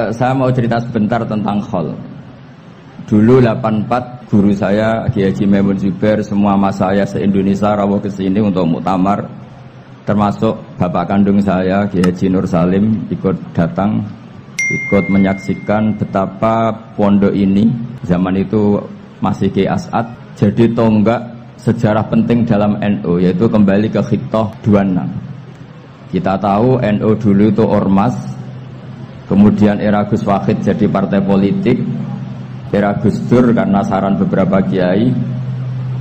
Saya mau cerita sebentar tentang khol. Dulu 84 guru saya Kiai Haji Maimun Zubair, semua mas saya se-Indonesia rawuh ke sini untuk muktamar, termasuk bapak kandung saya Kiai Haji Nur Salim ikut datang, ikut menyaksikan betapa pondok ini zaman itu masih Kiai As'ad jadi tonggak sejarah penting dalam NU, yaitu kembali ke Khittah 26. Kita tahu NU dulu itu ormas, kemudian era Gus Wahid jadi partai politik, era Gus Dur karena saran beberapa kiai,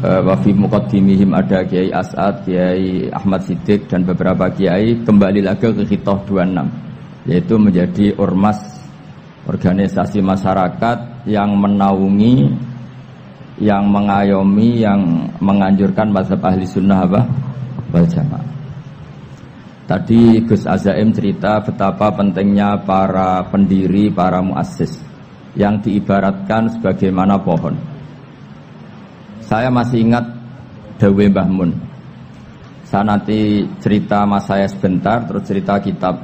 wafi muqaddimihim ada Kiai As'ad, Kiai Ahmad Siddiq dan beberapa kiai, kembali lagi ke Khittah 26, yaitu menjadi ormas, organisasi masyarakat yang menaungi, yang mengayomi, yang menganjurkan mazhab ahli sunnah wal jamaah. Tadi Gus Azaim cerita betapa pentingnya para pendiri, para muassis yang diibaratkan sebagaimana pohon. Saya masih ingat Dawe Mbah Mun. Saya nanti cerita mas saya sebentar, terus cerita kitab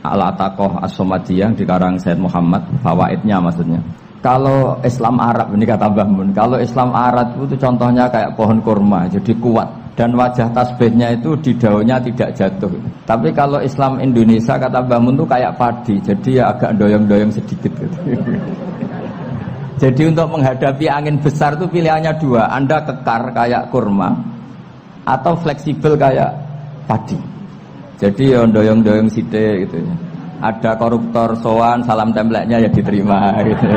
Al-Ataqah As-Somadiyah dikarang Said Muhammad, fawaidnya maksudnya. Kalau Islam Arab, ini kata Mbah Mun, kalau Islam Arab itu contohnya kayak pohon kurma, jadi kuat. Dan wajah tasbihnya itu di daunnya tidak jatuh. Tapi kalau Islam Indonesia kata Mbah Mun itu kayak padi, jadi ya agak doyong-doyong sedikit gitu. Jadi untuk menghadapi angin besar itu pilihannya dua, Anda kekar kayak kurma atau fleksibel kayak padi. Jadi ya doyong-doyong sithik gitu. Ada koruptor sowan, salam templeknya ya diterima gitu.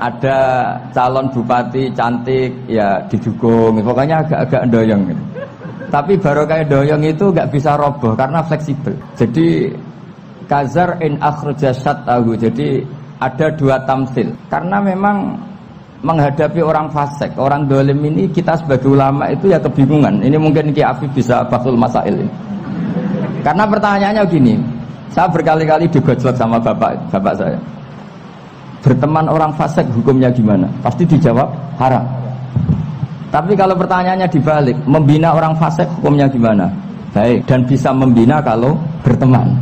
Ada calon bupati cantik ya didukung, pokoknya agak-agak doyong gitu. Tapi baru kayak doyong itu nggak bisa roboh karena fleksibel. Jadi kazar in akhrajat tahu. Jadi ada dua tamsil. Karena memang menghadapi orang fasik, orang dolim ini kita sebagai ulama itu ya kebingungan. Ini mungkin Ki Afif bisa bahsul masail ini. Karena pertanyaannya gini, saya berkali-kali digojlok sama bapak saya. Berteman orang fasik hukumnya gimana? Pasti dijawab haram. Tapi kalau pertanyaannya dibalik, membina orang fasik hukumnya gimana? Baik, dan bisa membina kalau berteman.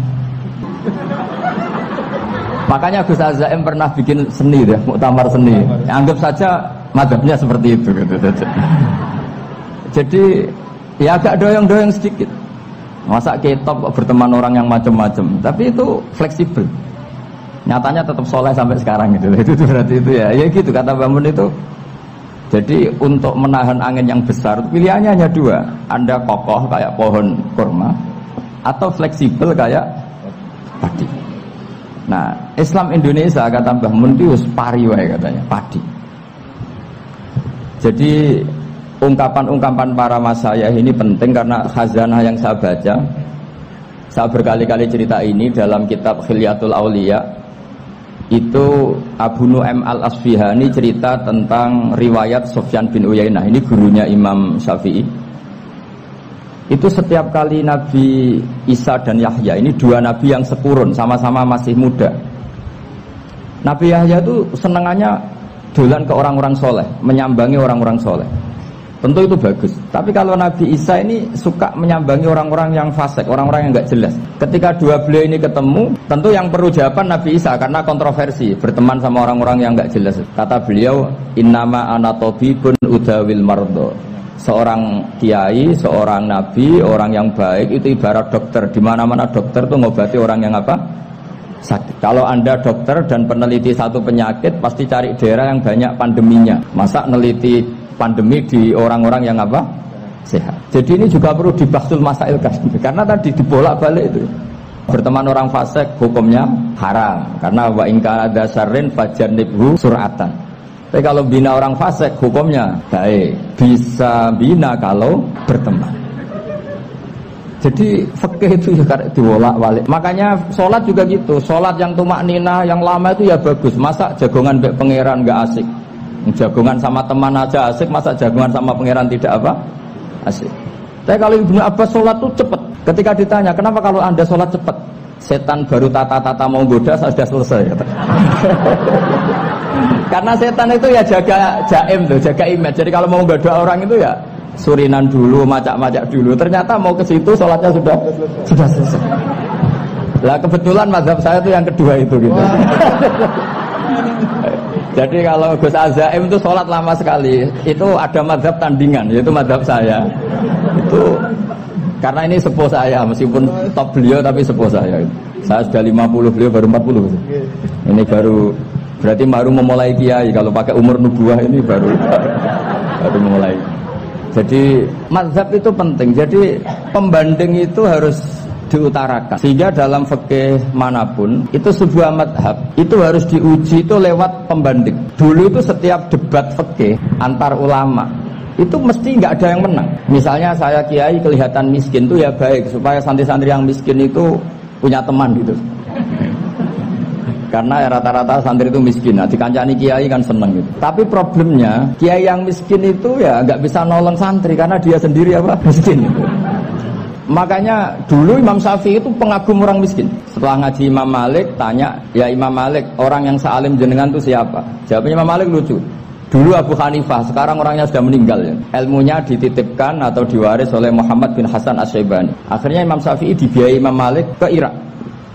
Makanya Gus Azaim pernah bikin seni deh, muktamar seni. Anggap saja mazhabnya seperti itu gitu. Jadi ya agak doyong-doyong sedikit. Masa ketop berteman orang yang macam-macam, tapi itu fleksibel. Nyatanya tetap soleh sampai sekarang gitu. Itu berarti itu ya gitu kata Bamun itu. Jadi untuk menahan angin yang besar pilihannya hanya dua. Anda kokoh kayak pohon kurma atau fleksibel kayak padi. Nah, Islam Indonesia kata Mbah Mun itu pari wae katanya, padi. Jadi ungkapan-ungkapan para masayikh ini penting karena khazanah yang saya baca. Saya berkali-kali cerita ini dalam kitab Khilyatul Auliya. Itu Abu Nu'aim Al-Asfihani cerita tentang riwayat Sufyan bin Uyainah. Ini gurunya Imam Syafi'i. Itu setiap kali Nabi Isa dan Yahya, ini dua nabi yang sekurun, sama-sama masih muda. Nabi Yahya itu senengannya dolan ke orang-orang soleh, menyambangi orang-orang soleh. Tentu itu bagus. Tapi kalau Nabi Isa ini suka menyambangi orang-orang yang fasik, orang-orang yang nggak jelas. Ketika dua beliau ini ketemu, tentu yang perlu jawaban Nabi Isa karena kontroversi, berteman sama orang-orang yang nggak jelas. Kata beliau, innama ana tabibun udawil mardo. Seorang kiai, seorang nabi, orang yang baik itu ibarat dokter. Di mana-mana dokter itu ngobati orang yang apa? Sakit. Kalau Anda dokter dan peneliti satu penyakit, pasti cari daerah yang banyak pandeminya. Masa neliti pandemi di orang-orang yang apa? Sehat. Jadi ini juga perlu dibahsul masail karena tadi dibolak-balik itu. Berteman orang fasik hukumnya haram karena wa in kana dasarrin fajannibhu sur'atan. Tapi kalau bina orang fasik hukumnya baik, bisa bina kalau berteman. Jadi fikih itu juga dibolak-balik. Makanya sholat juga gitu. Sholat yang tumakninah yang lama itu ya bagus. Masa jagongan mbek pangeran nggak asik? Jagongan sama teman aja asik, masa jagongan sama pangeran tidak apa? Asik. Tapi kalau Ibnu Abbas sholat tuh cepat. Ketika ditanya, kenapa kalau Anda sholat cepat? Setan baru tata-tata mau goda, saya sudah selesai. Karena setan itu ya jaga jaim tuh, jaga image. Jadi kalau mau goda orang itu ya surinan dulu, macak-macak dulu. Ternyata mau ke situ sholatnya sudah selesai. Lah kebetulan mazhab saya itu yang kedua itu gitu. Jadi kalau Gus Azaim itu sholat lama sekali, itu ada mazhab tandingan, yaitu mazhab saya. Itu karena ini sepuh saya, meskipun top beliau tapi sepuh saya. Saya sudah 50, beliau baru 40. Ini berarti baru memulai kiai. Kalau pakai umur nubuah ini baru memulai. Jadi mazhab itu penting. Jadi pembanding itu harus diutarakan. Sehingga dalam fikih manapun itu sebuah mazhab itu harus diuji itu lewat pembanding. Dulu itu setiap debat fikih antar ulama itu mesti nggak ada yang menang. Misalnya saya kiai kelihatan miskin itu ya baik supaya santri-santri yang miskin itu punya teman gitu. Karena rata-rata santri itu miskin, nah dikancani kiai kan seneng gitu. Tapi problemnya kiai yang miskin itu ya nggak bisa nolong santri karena dia sendiri apa miskin gitu. Makanya dulu Imam Syafi'i itu pengagum orang miskin. Setelah ngaji Imam Malik tanya, ya Imam Malik orang yang sealim jenengan itu siapa? Jawabnya Imam Malik lucu. Dulu Abu Hanifah, sekarang orangnya sudah meninggal ya. Ilmunya dititipkan atau diwaris oleh Muhammad bin Hasan Asy-Syaibani. Akhirnya Imam Syafi'i dibiayai Imam Malik ke Irak.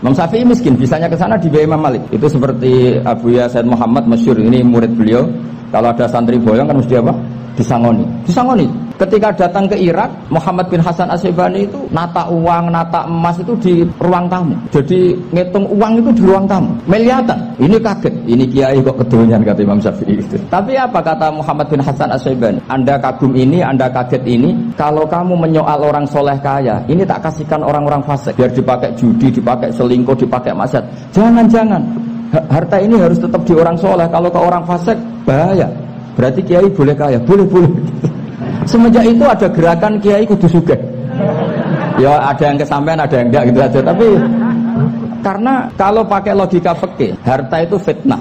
Imam Syafi'i miskin, bisanya ke sana dibiayai Imam Malik. Itu seperti Abu Ya Said Muhammad masyhur, ini murid beliau. Kalau ada santri boyong kan mesti apa? Disangoni. Ketika datang ke Irak, Muhammad bin Hasan Asy-Syaibani itu nata uang, nata emas itu di ruang tamu. Jadi ngitung uang itu di ruang tamu. Miliatan. Ini kaget. Ini kiai kok kedonyan kata Imam Syafi'i itu. Tapi apa kata Muhammad bin Hasan Asy-Syaibani? Anda kagum ini, Anda kaget ini. Kalau kamu menyoal orang soleh kaya, ini tak kasihkan orang-orang fasik. Biar dipakai judi, dipakai selingkuh, dipakai maksiat. Jangan. Harta ini harus tetap di orang soleh. Kalau ke orang fasik, bahaya. Berarti kiai boleh kaya, boleh. Semenjak itu ada gerakan kiai kudu sugih. Ya ada yang kesampaian, ada yang enggak gitu aja. Tapi karena kalau pakai logika fikih, harta itu fitnah.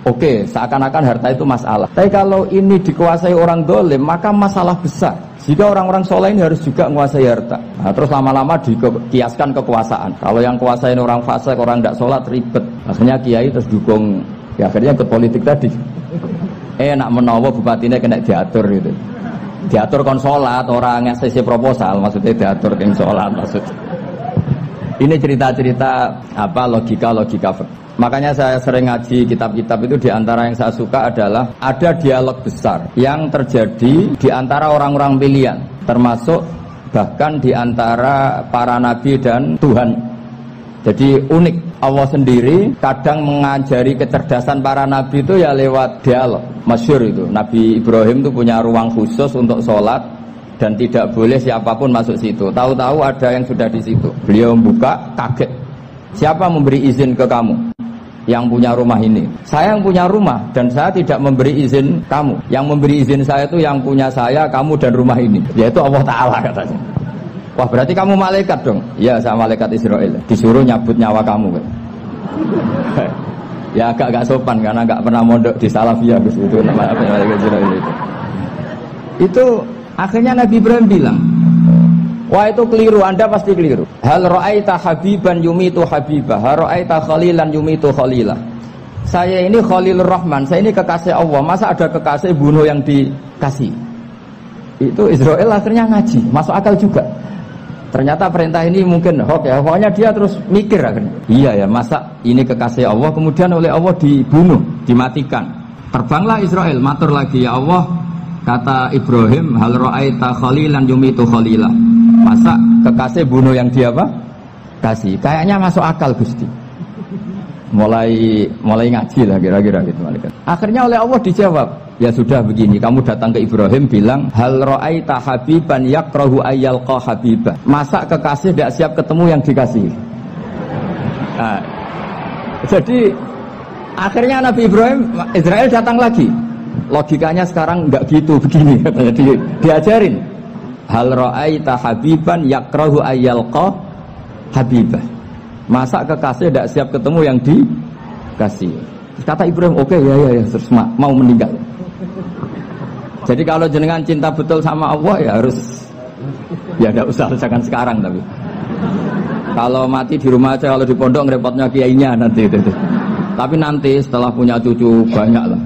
Oke, seakan-akan harta itu masalah. Tapi kalau ini dikuasai orang dolim, maka masalah besar. Jika orang-orang soleh ini harus juga menguasai harta. Nah, terus lama-lama dikiaskan kekuasaan. Kalau yang kuasain orang fasik, orang tidak sholat ribet. Akhirnya kiai terus dukung. Ya akhirnya ke politik tadi. Nak menawa bupatinya kena diatur gitu. Diatur kon sholat, orang ngasih proposal, maksudnya diatur kon sholat maksudnya. Ini cerita-cerita apa logika. Makanya saya sering ngaji kitab-kitab itu, diantara yang saya suka adalah ada dialog besar yang terjadi di antara orang-orang pilihan, termasuk bahkan di antara para nabi dan Tuhan. Jadi unik, Allah sendiri kadang mengajari kecerdasan para nabi itu ya lewat dialog. Masyhur itu, Nabi Ibrahim itu punya ruang khusus untuk sholat dan tidak boleh siapapun masuk situ. Tahu-tahu ada yang sudah di situ. Beliau membuka, kaget. Siapa memberi izin ke kamu? Yang punya rumah ini. Saya yang punya rumah dan saya tidak memberi izin kamu. Yang memberi izin saya itu yang punya saya, kamu dan rumah ini. Yaitu Allah Ta'ala katanya. Wah berarti kamu malaikat dong? Iya saya malaikat Israel. Disuruh nyabut nyawa kamu kan? Ya agak sopan karena agak pernah mondok di Salafiyah itu namanya malaikat Israel itu. Itu akhirnya Nabi Ibrahim bilang, wah itu keliru, Anda pasti keliru. Hal ra'aita habiban yumitu habibah, hal ra'aita khalilan yumitu khalilah. Saya ini Khalilur Rahman, saya ini kekasih Allah. Masa ada kekasih bunuh yang dikasih? Itu Israel akhirnya ngaji, masuk akal juga. Ternyata perintah ini mungkin hoax ya. Pokoknya dia terus mikir akhirnya. Iya ya, masa ini kekasih Allah kemudian oleh Allah dibunuh, dimatikan. Terbanglah Israel, matur lagi, ya Allah, kata Ibrahim, hal ra'aita khalilan yumitu khalilah. Masa kekasih bunuh yang dia apa? Kasih. Kayaknya masuk akal Gusti. Mulai ngaji lah kira-kira gitu malaikat. Akhirnya oleh Allah dijawab, ya sudah begini, kamu datang ke Ibrahim bilang, hal ra'aita habiban yakrahu ayyalqa habibah. Masa kekasih tidak siap ketemu yang dikasih. Nah, jadi akhirnya Nabi Ibrahim, Israel datang lagi. Logikanya sekarang enggak gitu, begini katanya diajarin. Hal ra'aita habiban yakrahu ayyalqa habibah. Masa kekasih tidak siap ketemu yang dikasih. Kata Ibrahim, oke, ya, terus mau meninggal. Jadi kalau jenengan cinta betul sama Allah ya harus, ya tidak usah, jangan sekarang tapi. Kalau mati di rumah aja, kalau di pondok ngerepotnya kiainya nanti. Tapi nanti setelah punya cucu banyak lah.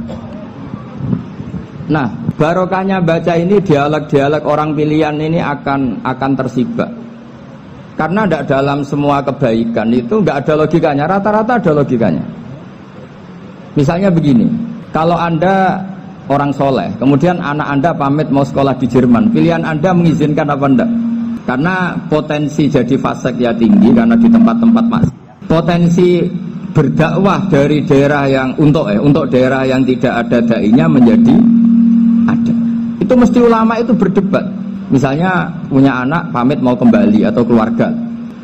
Nah, barokahnya baca ini dialog-dialog orang pilihan ini akan tersibak. Karena tidak dalam semua kebaikan itu nggak ada logikanya, rata-rata ada logikanya. Misalnya begini, kalau Anda orang soleh, kemudian anak Anda pamit mau sekolah di Jerman, pilihan Anda mengizinkan apa enggak? Karena potensi jadi fasik ya tinggi karena di tempat-tempat maksiat. Potensi berdakwah dari daerah yang untuk daerah yang tidak ada dai-nya menjadi ada. Itu mesti ulama itu berdebat. Misalnya punya anak pamit mau kembali atau keluarga.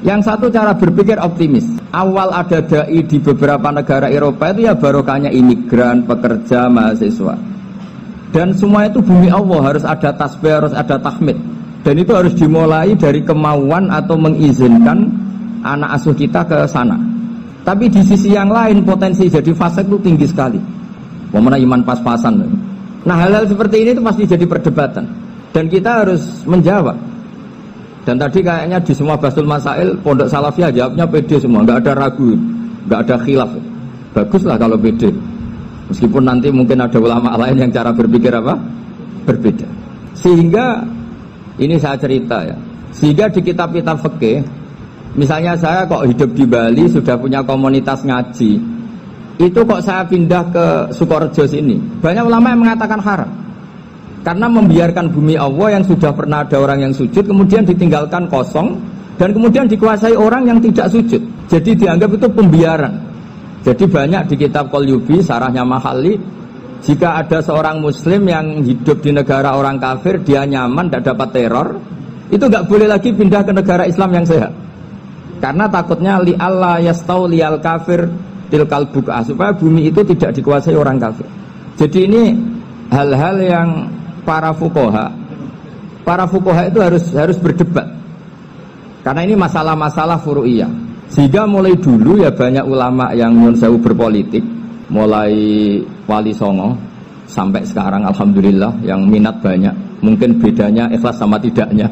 Yang satu cara berpikir optimis. Awal ada dai di beberapa negara Eropa itu ya barokahnya imigran, pekerja, mahasiswa. Dan semua itu bumi Allah, harus ada tasbih, harus ada tahmid. Dan itu harus dimulai dari kemauan atau mengizinkan anak asuh kita ke sana. Tapi di sisi yang lain potensi jadi fasik itu tinggi sekali. Mana iman pas-pasan. Nah hal-hal seperti ini itu pasti jadi perdebatan. Dan kita harus menjawab. Dan tadi kayaknya di semua Basul Masail Pondok Salafiyah jawabnya pede semua, nggak ada ragu, nggak ada khilaf. Baguslah kalau pede. Meskipun nanti mungkin ada ulama lain yang cara berpikir apa? Berbeda. Sehingga ini saya cerita ya. Sehingga di kitab-kitab fikih, misalnya saya kok hidup di Bali sudah punya komunitas ngaji, itu kok saya pindah ke Sukorejo sini, banyak ulama yang mengatakan haram. Karena membiarkan bumi Allah yang sudah pernah ada orang yang sujud kemudian ditinggalkan kosong dan kemudian dikuasai orang yang tidak sujud. Jadi dianggap itu pembiaran. Jadi banyak di kitab Qalyubi, sarahnya Mahali, jika ada seorang muslim yang hidup di negara orang kafir, dia nyaman, tidak dapat teror, itu nggak boleh lagi pindah ke negara Islam yang sehat. Karena takutnya li Allah yastau liyal kafir tilkal buka, supaya bumi itu tidak dikuasai orang kafir. Jadi ini hal-hal yang para fuqaha itu harus berdebat. Karena ini masalah-masalah furu'iyah. Sehingga mulai dulu ya banyak ulama yang nyun sewu berpolitik, mulai Wali Songo sampai sekarang alhamdulillah yang minat banyak. Mungkin bedanya ikhlas sama tidaknya.